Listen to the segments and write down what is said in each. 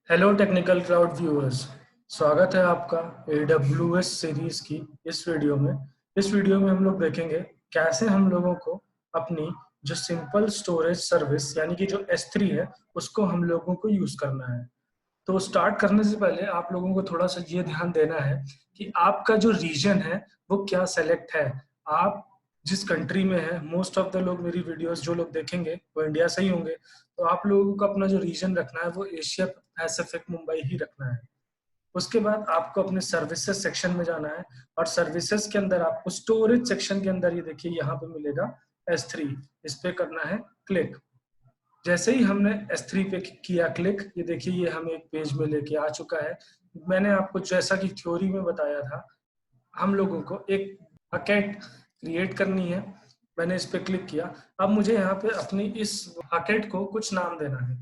Hello technical cloud viewers. स्वागत है आपका AWS सीरीज की इस वीडियो में। इस वीडियो में हम लोग देखेंगे कैसे हम लोगों को अपनी जो सिंपल स्टोरेज सर्विस यानी कि जो S3 है उसको हम लोगों को यूज करना है। तो स्टार्ट करने से पहले आप लोगों को थोड़ा सा ये ध्यान देना है कि आपका जो रीजन है वो क्या सेलेक्ट है। आप जिस कंट्री में है, मोस्ट ऑफ द लोग मेरी वीडियोस जो लोग देखेंगे वो इंडिया से ही होंगे, तो आप लोगों को अपना जो रीजन रखना है वो एशिया पैसिफिक मुंबई ही रखना है। उसके बाद आपको अपने सर्विसेज सेक्शन में जाना है और सर्विसेज के अंदर आपको स्टोरेज सेक्शन के अंदर ये देखिए यहाँ पे मिलेगा S3। इस पे करना है क्लिक। जैसे ही हमने S3 पे किया क्लिक, ये देखिए ये हमें एक पेज में लेके आ चुका है। मैंने आपको जैसा कि थ्योरी में बताया था, हम लोगों को एक बकेट क्रिएट करनी है। मैंने इस पे क्लिक किया। अब मुझे यहाँ पे अपनी इस बकेट को कुछ नाम देना है।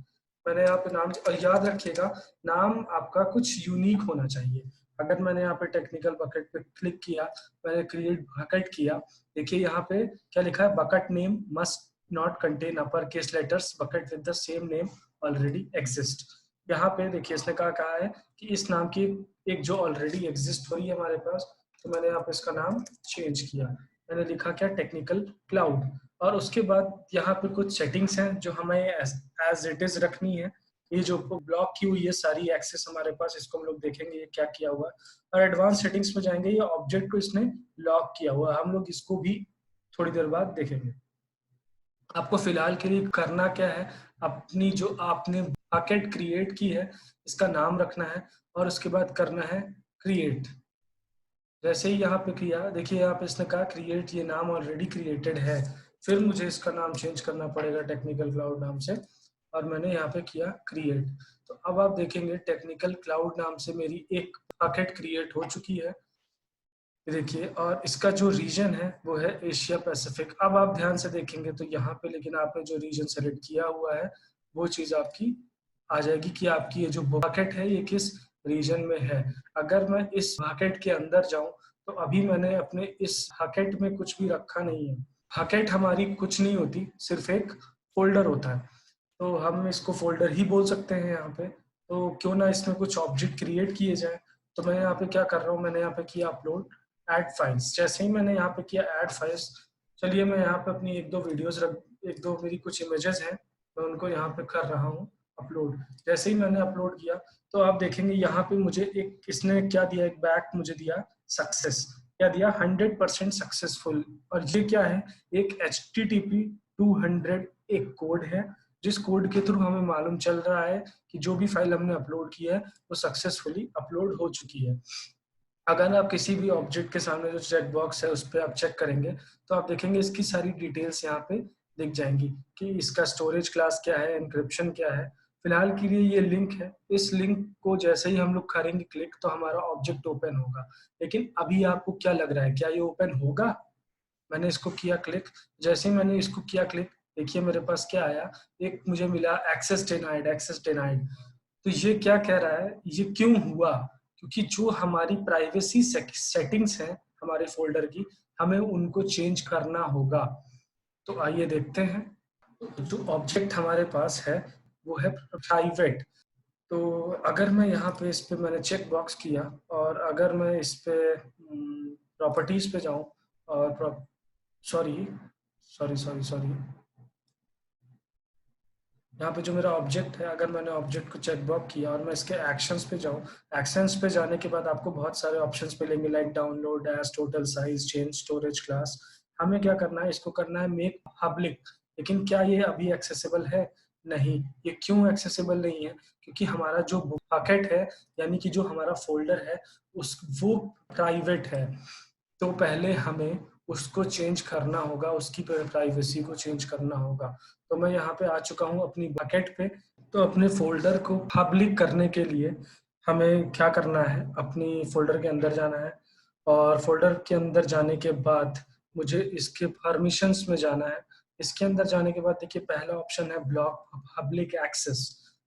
मैंने यहाँ पे नाम, और याद रखिएगा नाम आपका कुछ यूनिक होना चाहिए। अगर मैंने यहाँ पे टेक्निकल बकेट पे क्लिक किया, मैंने क्रिएट बकेट किया, देखिए यहाँ पे क्या लिखा है, bucket name must not contain upper case letters, bucket with the same name already exist. यहाँ पे देखिए इसने कहा है कि इस नाम की एक जो ऑलरेडी एग्जिस्ट हो रही है हमारे पास, तो मैंने यहाँ पे इसका नाम चेंज किया। मैंने लिखा क्या, टेक्निकल क्लाउड। और उसके बाद यहाँ पे कुछ सेटिंग्स हैं जो हमें एज इट इज रखनी है। ये जो ब्लॉक की हुई है सारी एक्सेस हमारे पास, इसको हम लोग देखेंगे ये क्या किया हुआ है। और एडवांस सेटिंग्स में जाएंगे, ये ऑब्जेक्ट को इसने लॉक किया हुआ है, हम लोग इसको भी थोड़ी देर बाद देखेंगे। आपको फिलहाल के लिए करना क्या है, अपनी जो आपने बकेट क्रिएट की है इसका नाम रखना है और उसके बाद करना है क्रिएट। जैसे ही यहाँ पे किया, देखिए यहाँ पे इसने कहा क्रिएट, ये नाम ऑलरेडी क्रिएटेड है। फिर मुझे इसका नाम चेंज करना पड़ेगा टेक्निकल क्लाउड नाम से, और मैंने यहाँ पे किया क्रिएट। तो अब आप देखेंगे टेक्निकल क्लाउड नाम से मेरी एक बकेट क्रिएट हो चुकी है, देखिए। और इसका जो रीजन है वो है एशिया पैसिफिक। अब आप ध्यान से देखेंगे तो यहाँ पे लेकिन आपने जो रीजन सेलेक्ट किया हुआ है वो चीज आपकी आ जाएगी कि आपकी ये जो बकेट है ये किस रीजन में है। अगर मैं इस बकेट के अंदर जाऊं तो अभी मैंने अपने इस बकेट में कुछ भी रखा नहीं है। बकेट हमारी कुछ नहीं होती, सिर्फ एक फोल्डर होता है, तो हम इसको फोल्डर ही बोल सकते हैं यहाँ पे। तो क्यों ना इसमें कुछ ऑब्जेक्ट क्रिएट किए जाए। तो मैं यहाँ पे क्या कर रहा हूँ, मैंने यहाँ पे किया अपलोड ऐड फाइल्स। जैसे ही मैंने यहाँ पे किया ऐड फाइल्स, चलिए मैं यहाँ पे अपनी एक दो वीडियोस रख, एक दो मेरी कुछ इमेजेस हैं, मैं उनको यहाँ पे कर रहा हूँ अपलोड। जैसे ही मैंने अपलोड किया तो आप देखेंगे यहाँ पे मुझे एक इसने क्या दिया, एक बैक मुझे दिया सक्सेस। क्या दिया, 100% सक्सेसफुल। और ये क्या है, एक HTTP 200 एक कोड है, जिस कोड के थ्रू हमें मालूम चल रहा है कि जो भी फाइल हमने अपलोड की है वो सक्सेसफुली अपलोड हो चुकी है। अगर आप किसी भी ऑब्जेक्ट के सामने जो चेक बॉक्स है उस पर आप चेक करेंगे तो आप देखेंगे इसकी सारी डिटेल्स यहाँ पे दिख जाएंगी कि इसका स्टोरेज क्लास क्या है, एन्क्रिप्शन क्या है। फिलहाल के लिए ये लिंक है, इस लिंक को जैसे ही हम लोग करेंगे क्लिक तो हमारा ऑब्जेक्ट ओपन होगा। लेकिन अभी आपको क्या लग रहा है, क्या ये ओपन होगा? मैंने इसको किया क्लिक। जैसे ही मैंने इसको किया क्लिक, देखिए मेरे पास क्या आया, एक मुझे मिला एक्सेस डिनाइड, एक्सेस डिनाइड। तो ये क्या कह रहा है, ये क्यों हुआ? क्योंकि जो हमारी प्राइवेसी सेटिंग्स हैं हमारे फोल्डर की, हमें उनको चेंज करना होगा। तो आइए देखते हैं। जो ऑब्जेक्ट हमारे पास है वो है प्राइवेट। तो अगर मैं यहाँ पे इस पे मैंने चेक बॉक्स किया, और अगर मैं इस पे प्रॉपर्टीज पे जाऊँ, और सॉरी सॉरी सॉरी सॉरी यहाँ पे जो मेरा ऑब्जेक्ट है, अगर मैंने ऑब्जेक्ट को चेक बॉक्स किया और मैं इसके एक्शंस पे जाऊँ, एक्शंस पे जाने के बाद आपको बहुत सारे ऑप्शंस मिलेंगे, like download age, total size, change storage class. हमें क्या करना है, इसको करना है मेक पब्लिक। लेकिन क्या ये अभी एक्सेसिबल है? नहीं। ये क्यों एक्सेसिबल नहीं है? क्योंकि हमारा जो बकेट है यानी कि जो हमारा फोल्डर है उस वो प्राइवेट है। तो पहले हमें उसको चेंज करना होगा, उसकी प्राइवेसी को चेंज करना होगा। तो मैं यहाँ पे आ चुका हूँ अपनी बकेट पे। तो अपने फोल्डर को पब्लिक करने के लिए हमें क्या करना है, अपनी फोल्डर के अंदर जाना है, और फोल्डर के अंदर जाने के बाद मुझे इसके परमिशंस में जाना है। इसके अंदर जाने के बाद देखिए पहला ऑप्शन है ब्लॉक पब्लिक एक्सेस।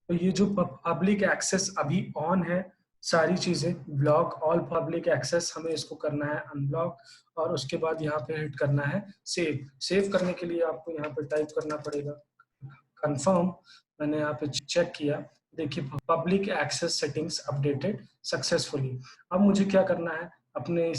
तो ये जो पब्लिक एक्सेस अभी ऑन है, सारी चीजें ब्लॉक ऑल पब्लिक एक्सेस, हमें इसको करना है अनब्लॉक। और उसके बाद यहाँ पे हिट करना है सेव। सेव करने के लिए आपको यहाँ पे टाइप करना पड़ेगा कंफर्म। मैंने यहाँ पे चेक किया, देखिए public access settings updated successfully. अब मुझे क्या करना है, अपने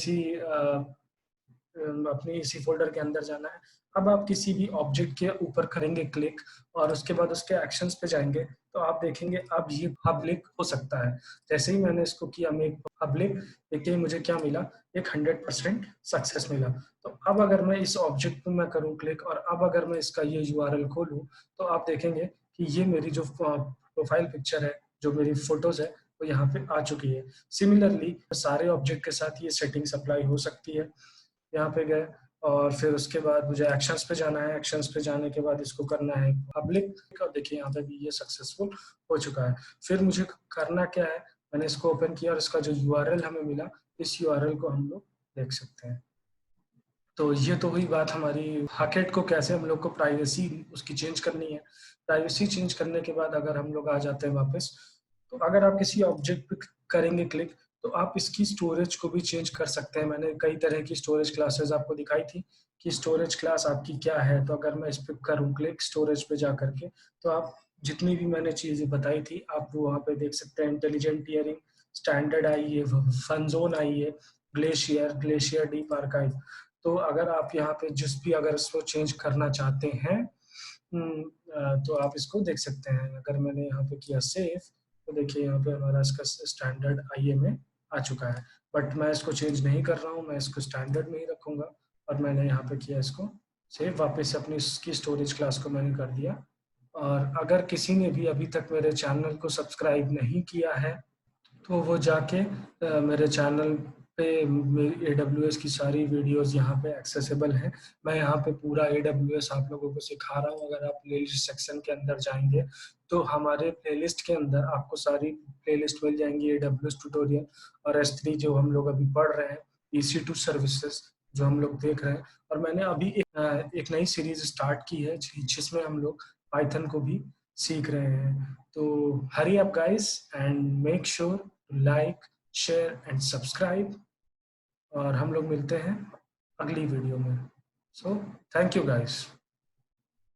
इसी फोल्डर के अंदर जाना है। अब आप किसी भी ऑब्जेक्ट के ऊपर करेंगे क्लिक और उसके बाद उसके एक्शंस पे जाएंगे तो आप देखेंगे अब ये पब्लिक हो सकता है। जैसे ही मैंने इसको किया मेक पब्लिक, देखिए मुझे क्या मिला, एक 100% सक्सेस मिला। तो अब अगर मैं इस ऑब्जेक्ट पे मैं करूं क्लिक और अब अगर मैं इसका ये यूआरएल खोलूं तो आप देखेंगे कि ये मेरी जो प्रोफाइल पिक्चर है, जो मेरी फोटोज है, वो यहाँ पे आ चुकी है। सिमिलरली सारे ऑब्जेक्ट के साथ ये सेटिंग्स अप्लाई हो सकती है। यहाँ पे गए और फिर उसके बाद मुझे एक्शंस पे जाना है। एक्शंस पे जाने के बाद इसको करना है पब्लिक और देखिए यहाँ पे भी ये सक्सेसफुल हो चुका है। फिर मुझे करना क्या है, मैंने इसको ओपन किया और इसका जो यूआरएल हमें मिला, इस यूआरएल को हम लोग देख सकते हैं। तो ये तो हुई बात हमारी हाकेट को कैसे हम लोग को प्राइवेसी उसकी चेंज करनी है। प्राइवेसी चेंज करने के बाद अगर हम लोग आ जाते हैं वापस, तो अगर आप किसी ऑब्जेक्ट पे करेंगे क्लिक तो आप इसकी स्टोरेज को भी चेंज कर सकते हैं। मैंने कई तरह की स्टोरेज क्लासेस आपको दिखाई थी कि स्टोरेज क्लास आपकी क्या है। तो अगर मैं इस पर करूँ क्लिक स्टोरेज पे जा करके, तो आप जितनी भी मैंने चीज़ें बताई थी आप वो वहाँ पे देख सकते हैं। इंटेलिजेंट टीयरिंग स्टैंडर्ड आई है, फन जोन आई है, ग्लेशियर डीप आर्काइव। तो अगर आप यहाँ पे जिस भी अगर इसको चेंज करना चाहते हैं, तो आप इसको देख सकते हैं। अगर मैंने यहाँ पे किया सेव तो देखिए यहाँ पे हमारा इसका स्टैंडर्ड आईए में आ चुका है। बट मैं इसको चेंज नहीं कर रहा हूँ, मैं इसको स्टैंडर्ड में ही रखूंगा। और मैंने यहाँ पे किया इसको सेव, वापस अपनी इसकी स्टोरेज क्लास को मैंने कर दिया। और अगर किसी ने भी अभी तक मेरे चैनल को सब्सक्राइब नहीं किया है तो वो जाके मेरे चैनल पे मेरी AWS की सारी वीडियोस यहाँ पे एक्सेसिबल हैं। मैं यहाँ पे पूरा AWS आप लोगों को सिखा रहा हूँ। अगर आप प्लेलिस्ट सेक्शन के अंदर जाएंगे तो हमारे प्लेलिस्ट के अंदर आपको सारी प्लेलिस्ट मिल जाएंगी AWS ट्यूटोरियल और S3 जो हम लोग अभी पढ़ रहे हैं, EC2 सर्विसेज जो हम लोग देख रहे हैं। और मैंने अभी एक नई सीरीज स्टार्ट की है जिसमें हम लोग पाइथन को भी सीख रहे हैं। तो hurry up guys and make sure to like share and subscribe. और हम लोग मिलते हैं अगली वीडियो में। So thank you guys.